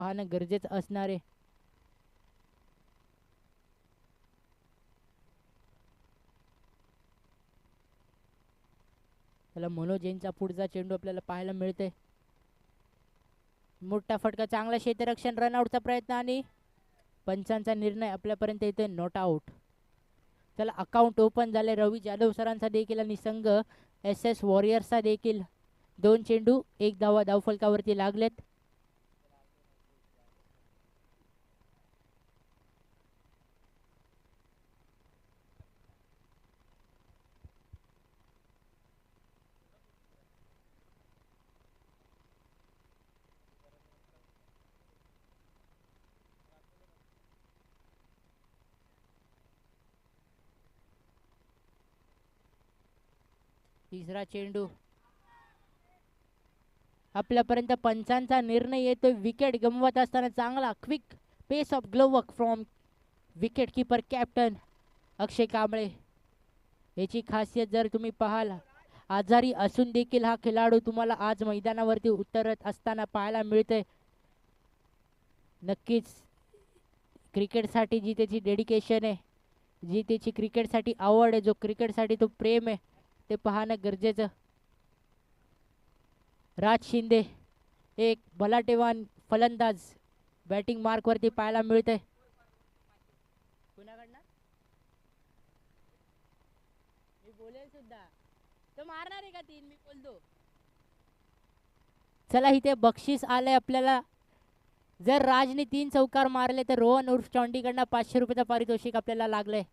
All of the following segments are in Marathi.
पाहणं गरजेचं असणार आहे. त्याला मनोज यांचा पुढचा चेंडू आपल्याला पाहायला मिळते. मोठा फटका, चांगला क्षेत्ररक्षण, रनआउटचा प्रयत्न आणि पंचांचा निर्णय आपल्यापर्यंत येते नॉट आउट. त्याला अकाउंट ओपन झाले रवी जाधव सरांचा देखील आणि संघ एस एस वॉरियर्सचा देखील. 2 चेंडू 1 धावा धावफलकावरती लागलेत. तिसरा चेंडू आपल्यापर्यंत पंचांचा निर्णय येतोय. विकेट गमवत असताना चांगला quick pace of glove work from wicket keeper captain Akshay Kamble. याची खासियत जर तुम्ही पाहाल, आजारी असून देखील हा खेळाडू तुम्हाला आज मैदानावरती उतरत असताना पाहायला मिळते. नक्कीच क्रिकेटसाठी जी त्याची डेडिकेशन आहे, जी त्याची क्रिकेटसाठी आवड आहे, जो क्रिकेटसाठी तो प्रेम आहे, ते पाहणं गरजेचं. राज शिंदे एक भलाटेवान फलंदाज बॅटिंग मार्कवरती पाहायला मिळते. कुणाकडनं मी बोलेल सुद्धा, तो मारणार आहे का 3? मी बोलतो. चला इथे बक्षीस आलंय आपल्याला. जर राजने 3 चौकार मारले तर रोहन उर्फ चॉन्डीकडनं 500 रुपयाचं पारितोषिक आपल्याला लागलंय.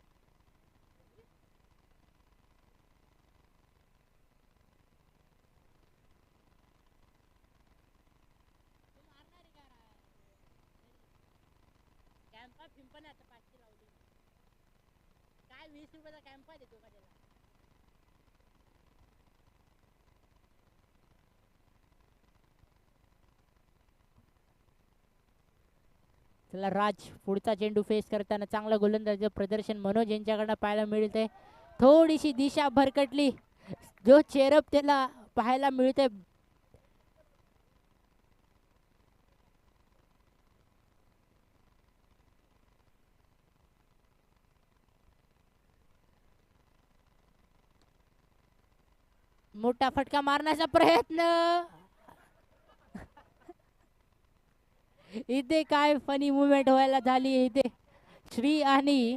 कॅम्पा पिंपण आता 500 लावली. काय 20 रुपयाचा कॅम्पा देतो का त्याला? चला राज पुढचा चेंडू फेस करताना चांगला गोलंदाजीचं प्रदर्शन मनोज यांच्याकडनं पाहायला मिळते. थोडीशी दिशा भरकटली, जो चेरप त्याला पाहायला मिळते. मोठा फटका मारण्याचा प्रयत्न. इथे काय फनी मुवमेंट व्हायला झाली इथे. श्री आणि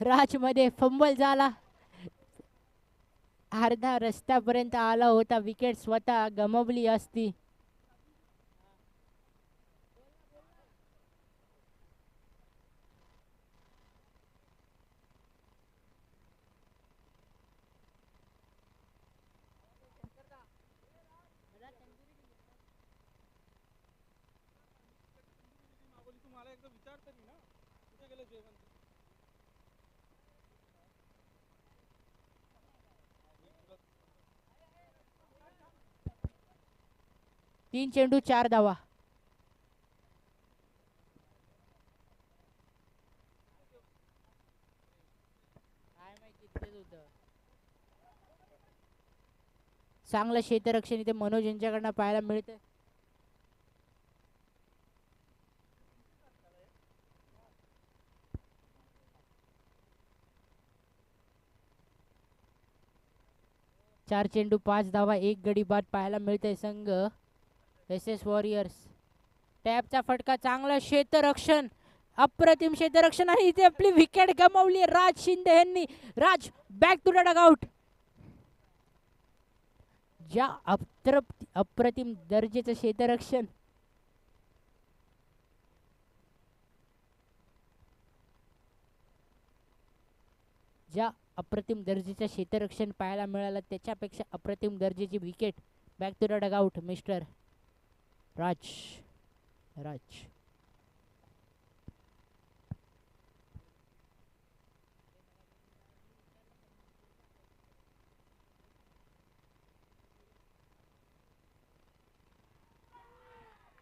राज मध्ये फंबल झाला. अर्धा रस्त्यापर्यंत आला होता, विकेट स्वतः गमावली असती. तीन चेंडू 4 धावा. चांगलं क्षेत्ररक्षण इथे मनोज यांच्याकडनं पाहायला मिळतं. चार चेंडू 5 धावा 1 गडी बाद पाहायला मिळते संघ एस एस वॉरियर्स. टॅपचा फटका, चांगलं क्षेत्ररक्षण, अप्रतिम क्षेत्ररक्षण आणि इथे आपली विकेट गमावली राज शिंदे यांनी. राज बॅक टू द डगआउट. ज्या अप्रतिम दर्जेचं क्षेत्ररक्षण, ज्या अप्रतिम दर्जाचं क्षेत्ररक्षण पाहायला मिळालं, त्याच्यापेक्षा अप्रतिम दर्जाची wicket. Back to the dugout mister Raj. Raj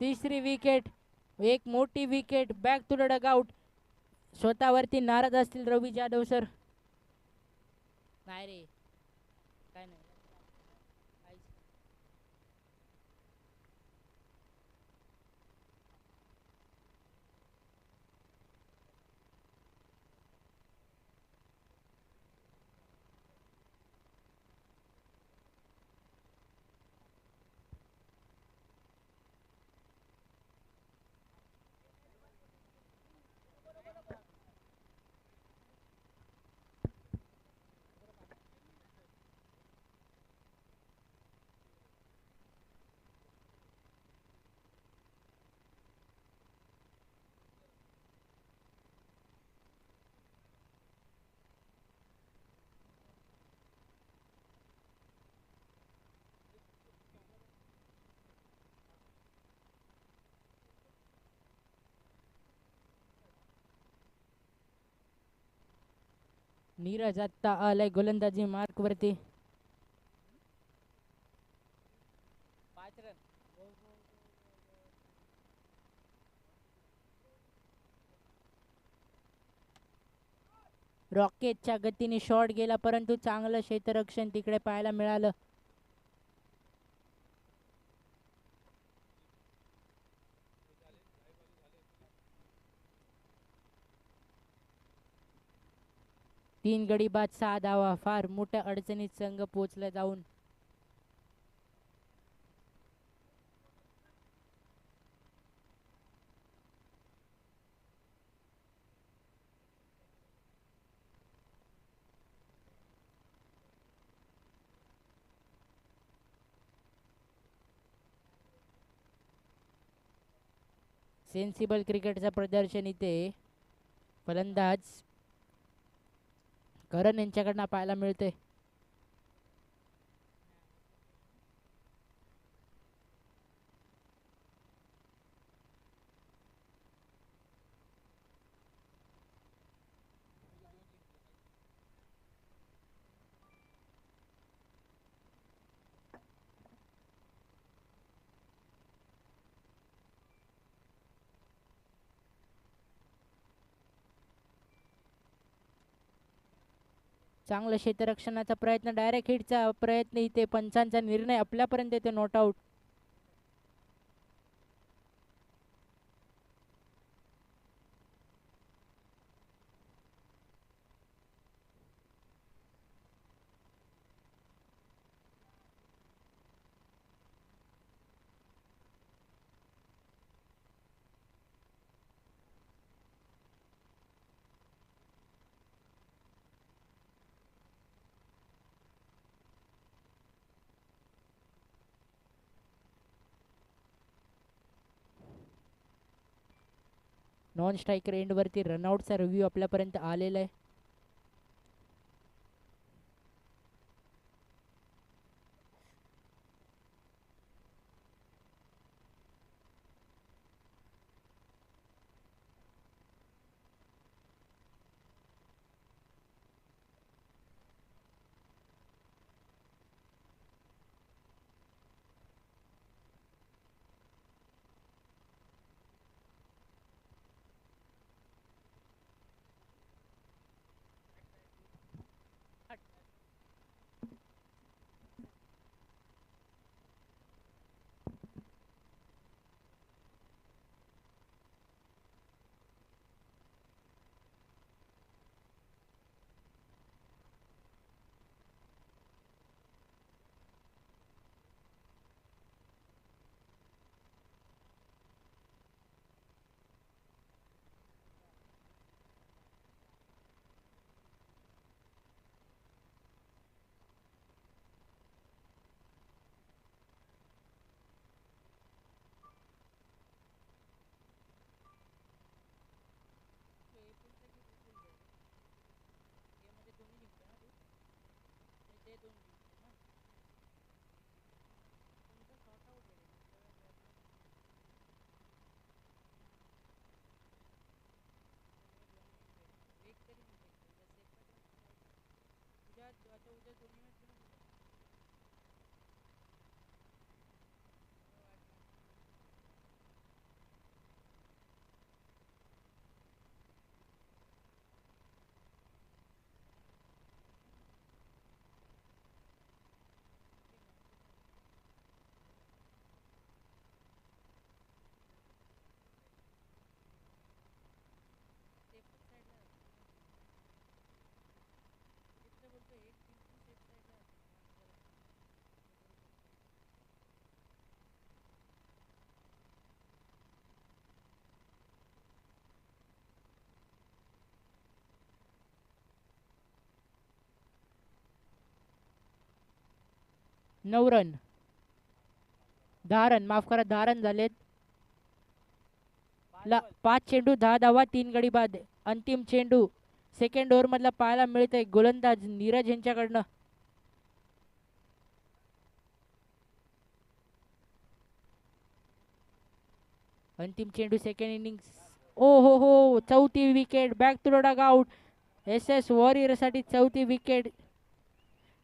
तिसरी विकेट, एक मोठी wicket. Back to the dugout. स्वतःवरती नाराज असतील रवी जाधव सर. नाही रे, काय नाही. नीरज आत्ता आलाय गोलंदाजी मार्क वरती. रॉकेटच्या गतीने शॉट गेला परंतु चांगलं क्षेत्ररक्षण तिकडे पाहायला मिळालं. तीन गडी बाद 6 धावा. फार मोठ्या अडचणीत संघ पोहोचला जाऊन. सेन्सिबल क्रिकेटचं प्रदर्शन इथे फलंदाज करण यांच्याकडनं पाहायला मिळते. चांगलं क्षेत्ररक्षणाचा प्रयत्न, डायरेक्ट हिटचा प्रयत्न, इथे पंचांचा निर्णय आपल्यापर्यंत येते नॉट आउट. नॉन स्ट्रायकर एंडवरती रनआउटचा रिव्ह्यू आपल्यापर्यंत आलेला आहे. नऊ रन, 10 रन, माफ करा 10 रन झालेत. 5 चेंडू 10 धावा, 3 गडी बाद. अंतिम चेंडू सेकंड ओव्हर मधला पाहायला मिळतोय गोलंदाज नीरज यांच्याकडनं. अंतिम चेंडू सेकंड इनिंग्स. ओ हो हो, चौथी wicket, back to dugout. SS वॉरियरसाठी चौथी विकेट.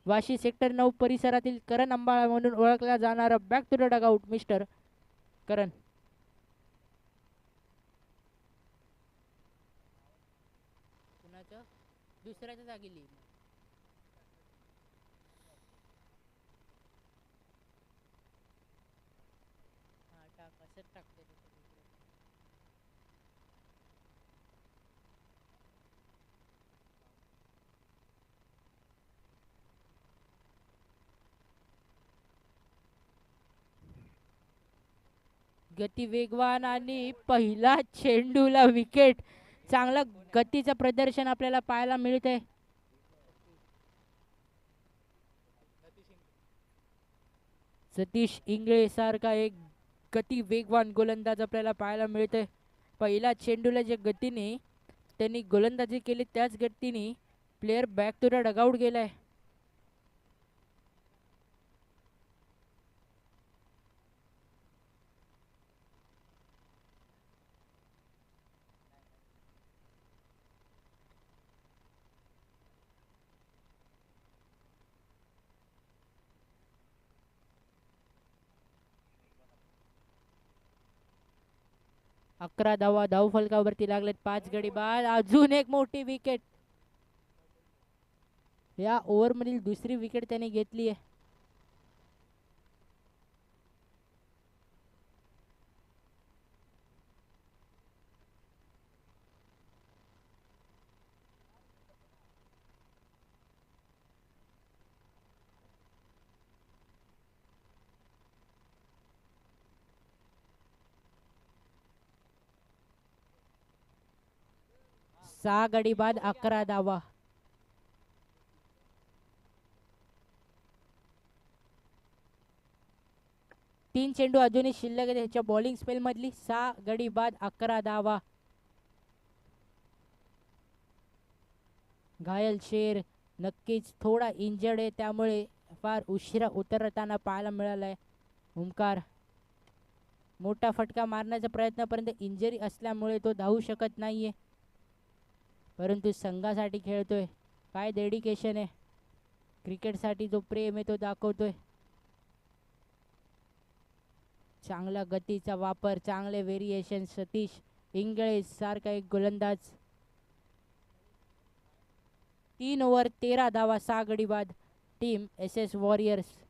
वाशी सेक्टर 9 परिसरातील करण अंबाळा म्हणून ओळखला जाणारा back to the dugout mister Karan. कुणाचं दुसऱ्याच्या जागी लिहि. हा टाक असंच टाकते. गती वेगवान आणि पहिला चेंडूला विकेट. चांगला गतीचं प्रदर्शन आपल्याला पाहायला मिळतंय. सतीश इंगळे सारखा एक गती वेगवान गोलंदाज आपल्याला पाहायला मिळतोय. पहिला चेंडूला ज्या गतीने त्यांनी गोलंदाजी केली त्याच गतीने player back to the dugout गेलाय. 11 धावा धावफलकावरती लागलेत. 5 गडी बाद. अजून एक मोठी विकेट. या ओव्हर मधील दुसरी विकेट त्याने घेतली आहे. सहा गडी बाद 11 धावा. तीन चेंडू अजूनही शिल्लक आहे त्याच्या बॉलिंग स्पेल मधली. 6 गडी बाद 11 धावा. घायल शेर नक्कीच थोडा इंजर्ड आहे त्यामुळे फार उशिरा उतरताना पाहायला मिळालाय. ओमकार मोठा फटका मारण्याचा प्रयत्नापर्यंत इंजरी असल्यामुळे तो धावू शकत नाहीये. परंतु संघासाठी खेळतोय. काय डेडिकेशन आहे. क्रिकेटसाठी जो प्रेम आहे तो दाखवतोय. चांगला गतीचा वापर, चांगले व्हेरिएशन. सतीश इंगळे सारखा एक गोलंदाज. 3 ओव्हर 13 धावा 6 गडी बाद. Team SS warriors.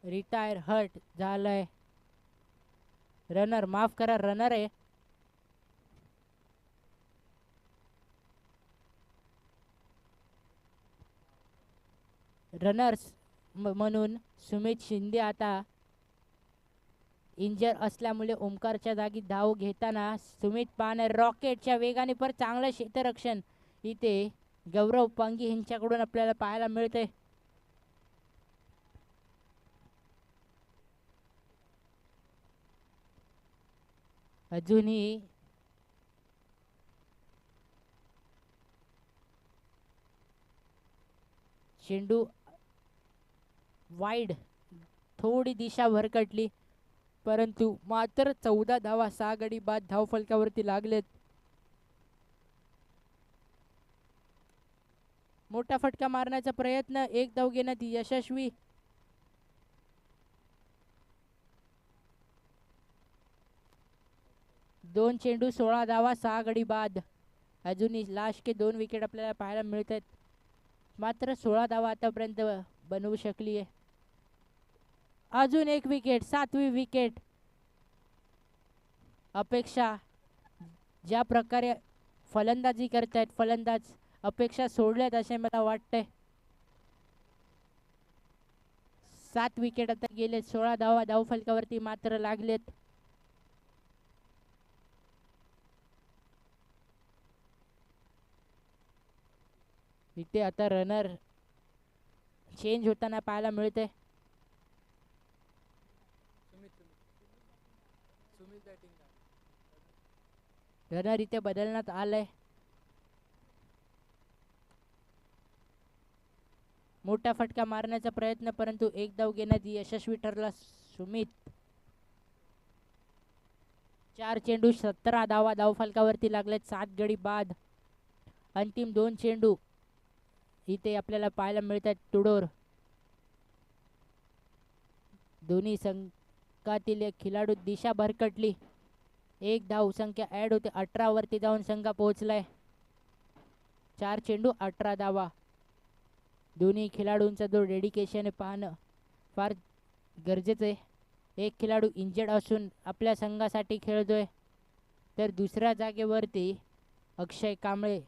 Retire hurt झालंय. रनर माफ करा रनर आहे. रनर्स म्हणून सुमित शिंदे आता इंजर असल्यामुळे ओमकारच्या जागी धाव घेताना सुमित पाने रॉकेटच्या वेगाने पर चांगलं क्षेत्ररक्षण इथे गौरव पांगी यांच्याकडून आपल्याला पाहायला मिळते. अजूनही चेंडू वाईड थोडी दिशा भरकटली परंतु मात्र 14 धावा 6 गडी बाद धावफलकावरती लागलेत. मोठा फटका मारण्याचा प्रयत्न, एक धाव घेण्यात यशस्वी. दोन चेंडू 16 धावा 6 गडी बाद. अजूनही लास्ट के 2 विकेट आपल्याला पाहायला मिळत आहेत. मात्र 16 धावा आतापर्यंत बनवू शकली आहे. अजून एक विकेट, 7वी विकेट. अपेक्षा ज्या प्रकारे फलंदाजी करतायत फलंदाज अपेक्षा सोडल्यात असे मला वाटतंय. 7 विकेट आता गेले. 16 धावा धावफलकावरती मात्र लागलेत. इथे आता रनर चेंज होताना पाहायला मिळते. रनर इथे बदलण्यात आलंय. मोठा फटका मारण्याचा प्रयत्न, परंतु एक धाव घेण्यात यशस्वी ठरला सुमित. 4 चेंडू 17 धावा धावफलकावरती लागलेत. 7 गडी बाद. अंतिम 2 चेंडू इथे आपल्याला पाहायला मिळतात. तुडोर दोन्ही संघातील एक खेळाडू दिशा भरकटली. एक धाव संख्या ऍड होते. 18 वरती जाऊन संघ पोहोचलाय. 4 चेंडू 18 धावा. दोन्ही खेळाडूंचा जो डेडिकेशन पाहणं फार गरजेचं आहे. एक खेळाडू इंजर्ड असून आपल्या संघासाठी खेळतोय, तर दुसऱ्या जागेवरती अक्षय कांबळे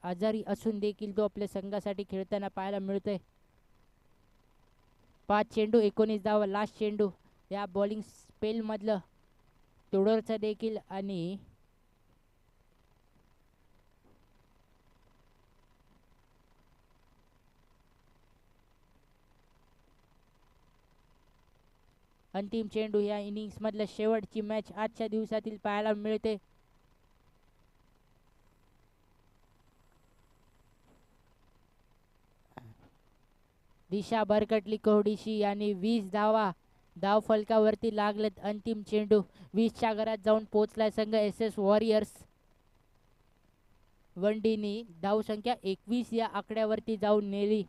आजारी असून देखील तो आपल्या संघासाठी खेळताना पाहायला मिळतोय. 5 चेंडू 19 धावा. लास्ट चेंडू या बॉलिंग स्पेल मधलं तुडोरचा देखील. आणि अंतिम चेंडू या इनिंग्स मधल्या शेवटची मॅच आजच्या दिवसातील पाहायला मिळते. दिशा भरकटली कोहडीशी आणि 20 धावा धाव फलकावरती लागलेत. अंतिम चेंडू 20च्या घरात जाऊन पोहोचलाय संघ एस एस वॉरियर्स. वनडीनी धावसंख्या 21 या आकड्यावरती जाऊन नेली.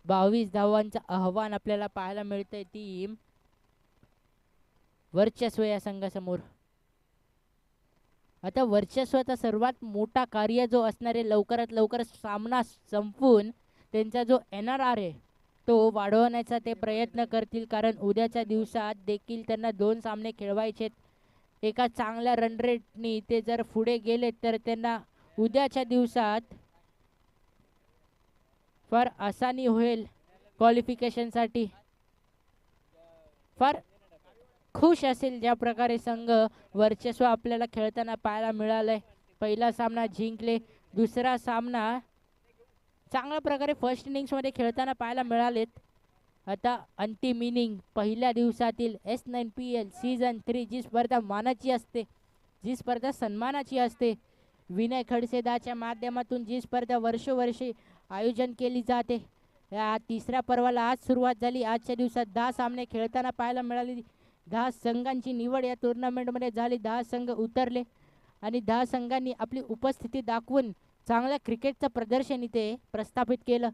22 धावांचं आव्हान आपल्याला पाहायला मिळतंय टीम वर्चस्व या संघासमोर. आता वर्चस्वाचा सर्वात मोठा कार्य जो असणार आहे, लवकरात लवकर सामना संपवून त्यांचा जो NRR आहे तो वाढवण्याचा ते प्रयत्न करतील, कारण उद्याच्या दिवसात देखील त्यांना 2 सामने खेळवायचे. एका चांगल्या रन रेटनी ते जर पुढे गेले तर त्यांना उद्याच्या दिवसात फार आसानी होईल क्वालिफिकेशनसाठी. फार खुश असेल ज्या प्रकारे संघ वर्चस्व आपल्याला खेळताना पाहायला मिळालंय. पहिला सामना जिंकले. दुसरा सामना चांगल्या प्रकारे फर्स्ट इनिंग्समध्ये खेळताना पाहायला मिळालेत. आता अंतिम इनिंग पहिल्या दिवसातील S9PL सीझन 3 जी स्पर्धा मानाची असते, जी स्पर्धा सन्मानाची असते, विनय खडसेदाच्या माध्यमातून जी स्पर्धा वर्षोवर्षी आयोजन केली जाते, या तिसऱ्या पर्वाला आज सुरुवात झाली. आजच्या दिवसात 10 सामने खेळताना पाहायला मिळाली. 10 संघांची निवड या टुर्नामेंटमध्ये झाली. 10 संघ उतरले आणि 10 संघांनी आपली उपस्थिती दाखवून चांगल्या क्रिकेटचं प्रदर्शन इथे प्रस्थापित केलं.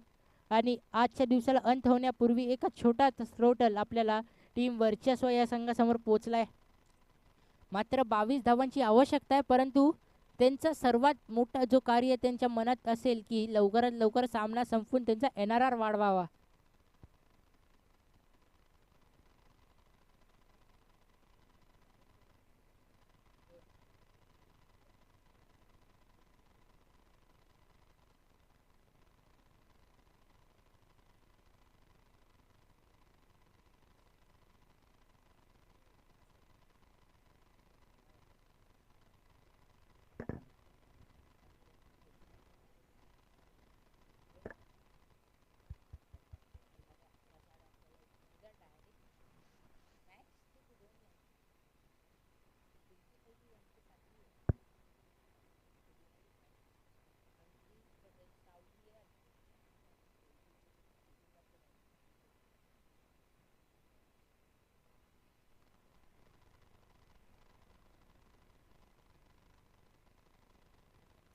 आणि आजच्या दिवसाला अंत होण्यापूर्वी एक छोटा स्रोटल आपल्याला टीम वर्चस्व या संघासमोर पोहोचलाय. मात्र 22 धावांची आवश्यकता आहे, परंतु त्यांचा सर्वात मोठा जो कार्य त्यांच्या मनात असेल की लवकरात लवकर सामना संपवून त्यांचा NRR वाढवावा.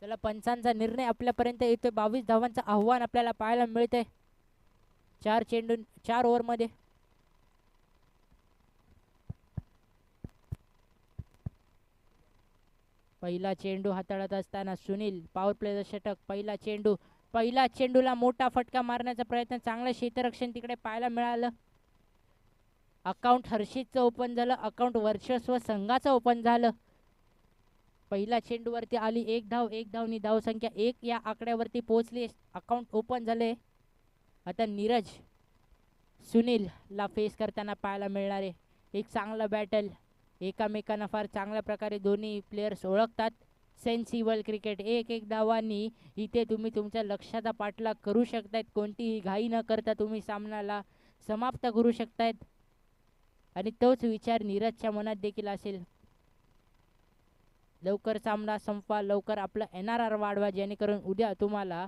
चला, पंचांचा निर्णय आपल्यापर्यंत येतोय. 22 धावांचं आव्हान आपल्याला पाहायला मिळतंय 4 ओव्हरमध्ये. पहिला चेंडू हाताळत असताना सुनील पॉवर प्लेचा षटक. पहिला चेंडूला मोठा फटका मारण्याचा प्रयत्न. चांगलं क्षेत्ररक्षण तिकडे पाहायला मिळालं. अकाउंट हर्षितचं ओपन झालं. अकाउंट वर्चस्व संघाचं ओपन झालं. पहिला चेंडूवरती आली 1 धाव. 1 धावनी धावसंख्या 1 या आकड्यावरती पोहोचली. अकाउंट ओपन झाले. आता नीरज सुनीलला फेस करताना पाहायला मिळणार आहे. एक चांगला बॅटल. एकामेकांना फार चांगल्या प्रकारे दोन्ही प्लेयर्स ओळखतात. Sensible cricket. एक एक धावांनी इथे तुम्ही तुमच्या लक्ष्याचा पाठलाग करू शकतायत. कोणतीही घाई न करता तुम्ही सामन्याला समाप्त करू शकतायत आणि तोच विचार नीरजच्या मनात देखील असेल. लवकर सामना संपवा, लवकर आपला NRR वाढवा, जेणेकरून उद्या तुम्हाला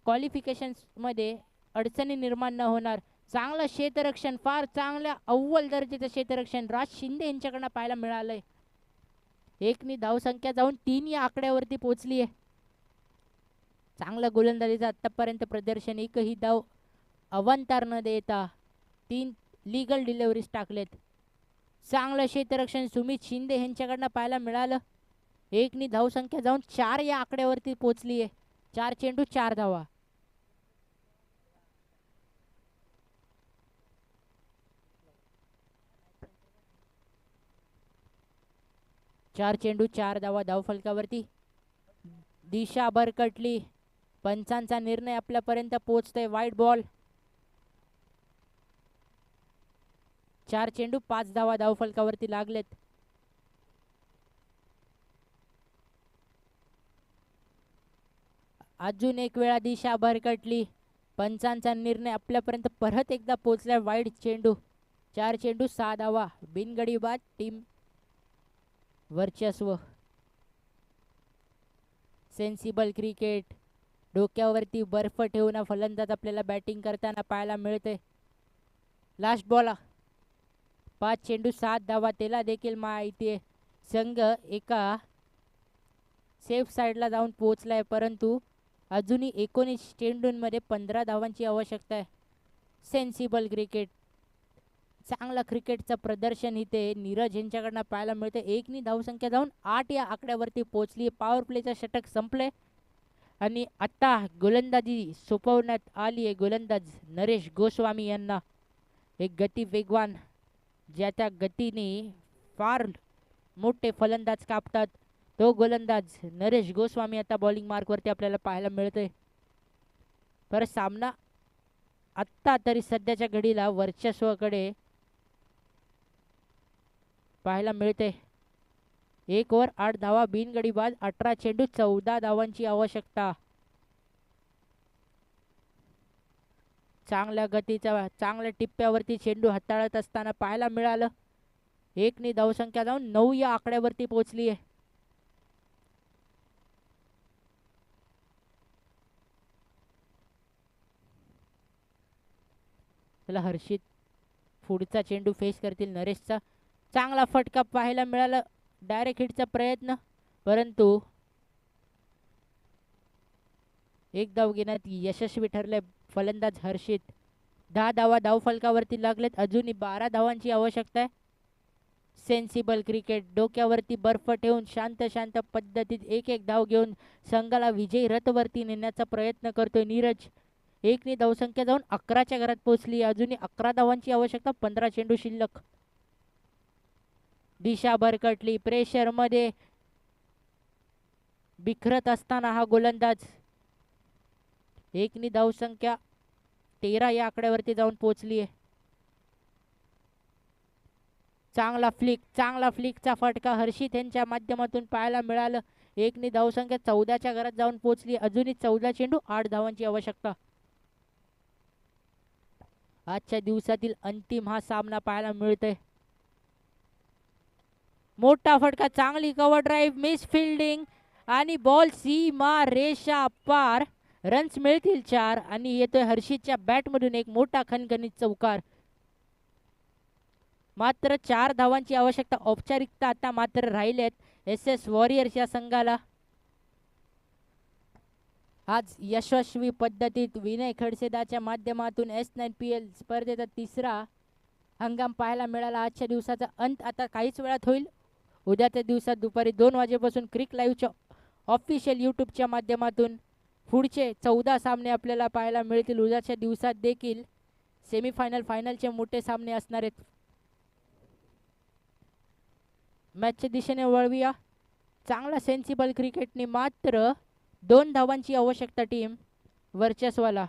क्वालिफिकेशन्समध्ये अडचणी निर्माण न होणार. चांगलं क्षेत्ररक्षण, फार चांगल्या अव्वल दर्जाचं क्षेत्ररक्षण राज शिंदे यांच्याकडनं पाहायला मिळालंय. एकनी धावसंख्या जाऊन 3 या आकड्यावरती पोहोचली आहे. चांगलं गोलंदाजीचं आतापर्यंत प्रदर्शन. एकही धाव अवांतर न देता 3 लीगल डिलिव्हरीज टाकलेत. चांगलं क्षेत्ररक्षण सुमित शिंदे यांच्याकडनं पाहायला मिळालं. एकनी धावसंख्या जाऊन 4 या आकड्यावरती पोहोचली आहे. 4 चेंडू 4 धावा. चार चेंडू 4 धावा धावफलकावरती. दिशा भरकटली. पंचांचा निर्णय आपल्यापर्यंत पोहोचतोय. वाईट बॉल. 4 चेंडू 5 धावा धावफलकावरती लागलेत. अजून एक वेळा दिशा भरकटली. पंचांचा निर्णय आपल्यापर्यंत परत एकदा पोहोचलाय. वाईट चेंडू. 4 चेंडू 6 धावा. बिनगडी बाद. टीम वर्चस्व. Sensible cricket. डोक्यावरती बर्फ ठेवून फलंदाज आपल्याला बॅटिंग करताना पाहायला मिळते. Last ball. 5 चेंडू 7 धावा. त्याला देखील माहिती आहे संघ एका सेफ साईडला जाऊन पोहोचलाय, परंतु अजूनही 19 चेंडूंमध्ये 15 धावांची आवश्यकता आहे. Sensible cricket. चांगला क्रिकेटचं प्रदर्शन इथे नीरज यांच्याकडनं पाहायला मिळते. एकनी धावसंख्या जाऊन 8 या आकड्यावरती पोहोचली. पॉवर प्लेचं षटक संपले आणि आता गोलंदाजी सोपवण्यात आली आहे. गोलंदाज नरेश गोस्वामी यांना. एक गती वेगवान, ज्या त्या गतीने फार मोठे फलंदाज कापतात, तो गोलंदाज नरेश गोस्वामी आता बॉलिंग मार्कवरती आपल्याला पाहायला मिळतोय. परत सामना आत्ता तरी सध्याच्या घडीला वर्चस्वाकडे पाहायला मिळते. 1 ओव्हर 8 धावा. बिनगडी बाद. 18 चेंडू 14 धावांची आवश्यकता. चांगल्या गतीचा, चांगल्या टिप्प्यावरती चेंडू हाताळत असताना पाहायला मिळालं. एकनी धावसंख्या जाऊन 9 या आकड्यावरती पोहोचली आहे. त्याला हर्षित पुढचा चेंडू फेस करतील नरेशचा. चांगला फटका पाहायला मिळाला. डायरेक्ट हिटचा प्रयत्न, परंतु एक धाव घेण्यात यशस्वी ठरले फलंदाज हर्षित. 10 धावा धावफलकावरती लागलेत. अजूनही 12 धावांची आवश्यकता आहे. Sensible cricket. डोक्यावरती बर्फ ठेवून शांत शांत पद्धतीत एक एक धाव घेऊन संघाला विजयी रथवरती नेण्याचा प्रयत्न करतोय नीरज. एकनी धावसंख्या जाऊन 11च्या घरात पोहोचली. अजूनही 11 धावांची आवश्यकता. 15 चेंडू शिल्लक. दिशा भरकटली. प्रेशर मध्ये बिखरत असताना हा गोलंदाज. एकनी धावसंख्या 13 या आकड्यावरती जाऊन पोहोचली आहे. चांगला फ्लिक, चांगला फ्लिकचा फटका हर्षित यांच्या माध्यमातून पाहायला मिळालं. एकनी धावसंख्या 14च्या घरात जाऊन पोहोचली. अजूनही 14 चेंडू 8 धावांची आवश्यकता. आजच्या दिवसातील अंतिम हा सामना पाहायला मिळतोय. मोठा फटका. चांगली कव्हर ड्राईव्ह. मिस फिल्डिंग आणि बॉल सीमा रेषा पार. रन्स मिळतील 4 आणि येतोय हर्षितच्या बॅटमधून एक मोठा खणखणीत चौकार. मात्र 4 धावांची आवश्यकता. औपचारिकता आता मात्र राहिलेत SS वॉरियर्स या संघाला. आज यशस्वी पद्धतीत विनय खडसेदाच्या माध्यमातून S9PL स्पर्धेचा 3रा हंगाम पाहायला मिळाला. आजच्या दिवसाचा अंत आता काहीच वेळात होईल. उद्याच्या दिवसात दुपारी 2 वाजेपासून क्रिक लाईव्हच्या ऑफिशियल यूट्यूबच्या माध्यमातून पुढचे 14 सामने आपल्याला पाहायला मिळतील. उद्याच्या दिवसात देखील सेमीफायनल, फायनलचे मोठे सामने असणार आहेत. मॅचच्या दिशेने वळूया. चांगला सेन्सिबल क्रिकेटने मात्र 2 धावांची आवश्यकता टीम वर्चस्वाला.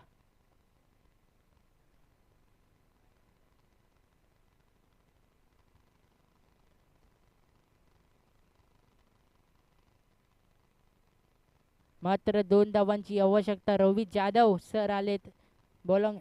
मात्र 2 धावांची आवश्यकता. रवी जाधव सर आलेत बॉलिंग